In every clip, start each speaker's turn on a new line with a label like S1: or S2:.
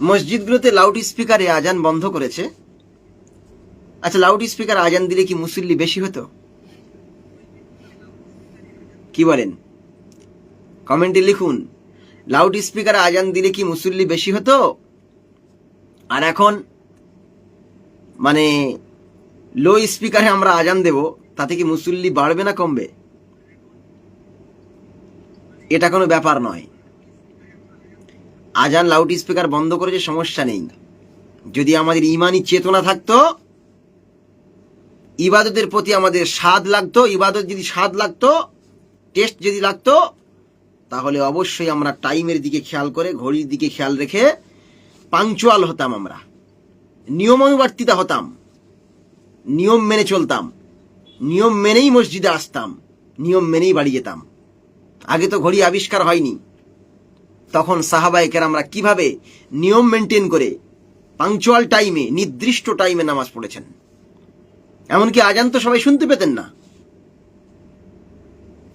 S1: মসজিদগুলোতে loud স্পিকারে আজান বন্ধ করেছে। আচ্ছা, লাউড স্পিকার আজান দিলে কি মুসল্লি বেশি হতো? কি বলেন? কমেন্টে লিখুন, লাউড স্পিকারে আজান দিলে কি মুসল্লি বেশি হতো? আর এখন মানে লো স্পিকারে আমরা আজান দেব, তাতে কি মুসল্লি বাড়বে না কমবে? এটা কোনো ব্যাপার নয়। আজান লাউড স্পিকার বন্ধ করেছে, সমস্যা নেই। যদি আমাদের ইমানি চেতনা থাকতো, ইবাদতের প্রতি আমাদের স্বাদ লাগতো, ইবাদত যদি স্বাদ লাগতো, টেস্ট যদি লাগতো, তাহলে অবশ্যই আমরা টাইমের দিকে খেয়াল করে, ঘড়ির দিকে খেয়াল রেখে পাংচুয়াল হতাম, আমরা নিয়মানুবর্তিতা হতাম, নিয়ম মেনে চলতাম, নিয়ম মেনেই মসজিদে আসতাম, নিয়ম মেনেই বাড়ি যেতাম। আগে তো ঘড়ি আবিষ্কার হয়নি, তখন সাহাবায়ে কেরামরা কিভাবে নিয়ম মেনটেন করে পাংচুয়াল টাইমে, নির্দিষ্ট টাইমে নামাজ পড়েছেন। এমনকি আজান তো সবাই শুনতে পেতেন না।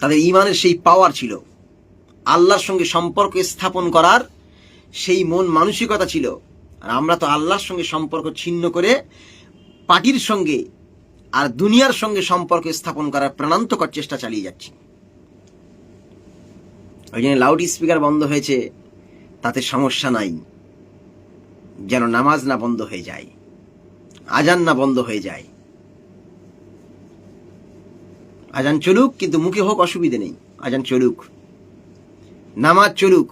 S1: তাদের ঈমানের সেই পাওয়ার ছিল, আল্লাহর সঙ্গে সম্পর্ক স্থাপন করার সেই মন মানসিকতা ছিল। আর আমরা তো আল্লাহর সঙ্গে সম্পর্ক ছিন্ন করে পার্টির সঙ্গে আর দুনিয়ার সঙ্গে সম্পর্ক স্থাপন করার প্রাণান্তকর চেষ্টা চালিয়ে যাচ্ছি। ওই জন্য লাউড স্পিকার বন্ধ হয়েছে, তাতে সমস্যা নাই, যেন নামাজ না বন্ধ হয়ে যায়, আজান না বন্ধ হয়ে যায়। আজান চলুক, কিন্তু মুখে হোক, অসুবিধে নেই, আজান চলুক, নামাজ চলুক,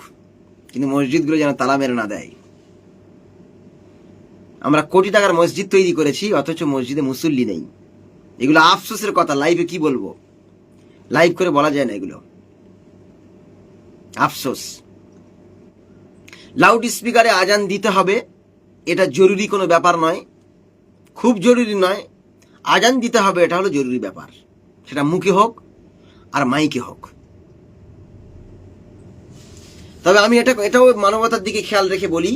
S1: কিন্তু মসজিদগুলো যেন তালা মেরে না দেয়। আমরা কোটি টাকার মসজিদ তৈরি করেছি, অথচ মসজিদে মুসল্লি নেই। এগুলো আফসোসের কথা, লাইভে কি বলবো, লাইভ করে বলা যায় না, এগুলো আফসোস। লাউড স্পিকারে আজান দিতে হবে, এটা জরুরি কোনো ব্যাপার নয়, খুব জরুরি নয়। আজান দিতে হবে, এটা হলো জরুরি ব্যাপার, সেটা মুখে হোক আর মাইকে হোক। তবে আমি এটাও মানবতার দিকে খেয়াল রেখে বলি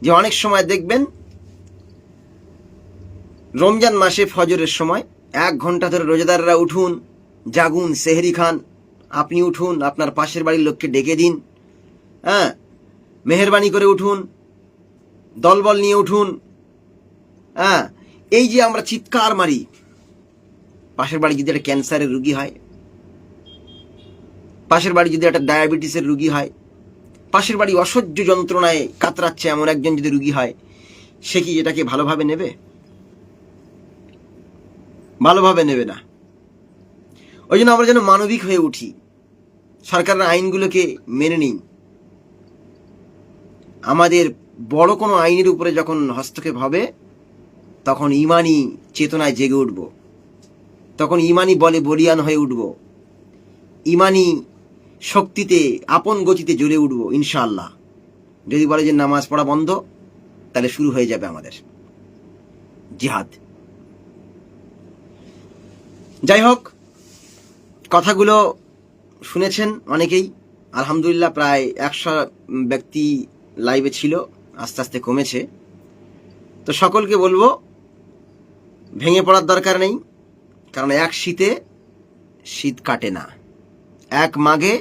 S1: যে অনেক সময় দেখবেন রমজান মাসে ফজরের সময় 1 ঘন্টা ধরে রোজাদাররা উঠুন, জাগুন, সেহরি খান, আপনি উঠুন, আপনার পাশের বাড়ির লোককে ডেকে দিন, হ্যাঁ, মেহেরবানি করে উঠুন, দলবল নিয়ে উঠুন। হ্যাঁ, এই যে আমরা চিৎকার মারি, পাশের বাড়ি যদি একটা ক্যান্সারের রুগী হয়, পাশের বাড়ি যদি একটা ডায়াবেটিসের রুগী হয়, পাশের বাড়ি অসহ্য যন্ত্রণায় কাতরাচ্ছে এমন একজন যদি রুগী হয়, সে কি এটাকে ভালোভাবে নেবে? ভালোভাবে নেবে না। ওই জন্য আমরা যেন মানবিক হয়ে উঠি, সরকারের আইনগুলোকে মেনে নিই। আমাদের বড় কোনো আইনের উপরে যখন হস্তক্ষেপ হবে, তখন ইমানি চেতনায় জেগে উঠব, তখন ইমানি বলে বলিয়ান হয়ে উঠব, ইমানি শক্তিতে আপন গতিতে জ্বলে উঠব ইনশাআল্লাহ। যদি বলে যে নামাজ পড়া বন্ধ, তাহলে শুরু হয়ে যাবে আমাদের জিহাদ। যাই হোক, কথাগুলো শুনেছেন অনেকেই, আলহামদুলিল্লাহ প্রায় 100 ব্যক্তি লাইভে ছিল, আস্তে আস্তে কমেছে। তো সকলকে বলবো, ভেঙে পড়ার দরকার নেই, কারণ এক শীতে শীত কাটে না, এক মাঘে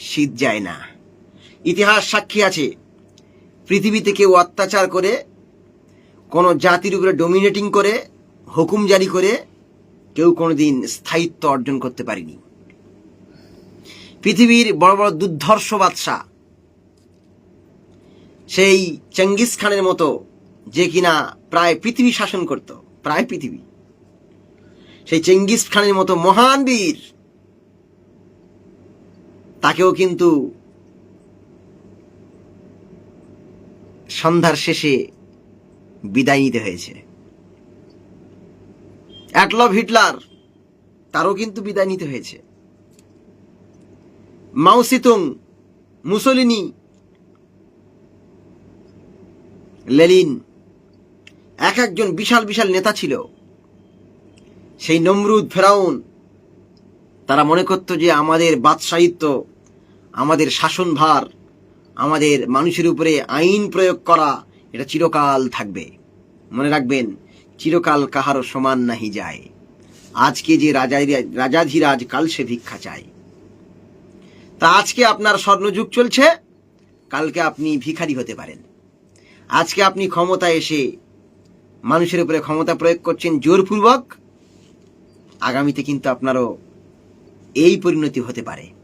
S1: শীত যায় না। ইতিহাস সাক্ষী আছে, পৃথিবীতে কেউ অত্যাচার করে, কোনো জাতির উপরে ডমিনেটিং করে, হুকুম জারি করে কেউ কোনোদিন স্থায়িত্ব অর্জন করতে পারেনি। পৃথিবীর বড় বড় দুর্ধর্ষ বাদশা, সেই চেঙ্গিস খানের মতো, যে কিনা প্রায় পৃথিবী শাসন করত, প্রায় পৃথিবী, সেই চেঙ্গিস খানের মতো মহান বীর, তাকেও কিন্তু সন্ধ্যার শেষে বিদায় নিতে হয়েছে। অ্যাডলফ হিটলার, তারও কিন্তু বিদায় নিতে হয়েছে। মাও সিতুং, মুসোলিনি, লেনিন, এক একজন বিশাল বিশাল নেতা ছিল। সেই নমরুদ, ফেরাউন, তারা মনে করত যে আমাদের বাদশাহিত্ব, আমাদের শাসনভার, আমাদের মানুষের উপরে আইন প্রয়োগ করা, এটা চিরকাল থাকবে। মনে রাখবেন, চিরকাল কাহারও সমান নাহি যায়। আজকে যে রাজাধিরাজ, কাল সে ভিক্ষা চায়। তা আজকে আপনার স্বর্ণযুগ চলছে, কালকে আপনি ভিখারি হতে পারেন। আজকে আপনি ক্ষমতায় এসে মানুষের উপরে ক্ষমতা প্রয়োগ করছেন জোরপূর্বক, আগামীতে কিন্তু আপনারও এই পরিণতি হতে পারে।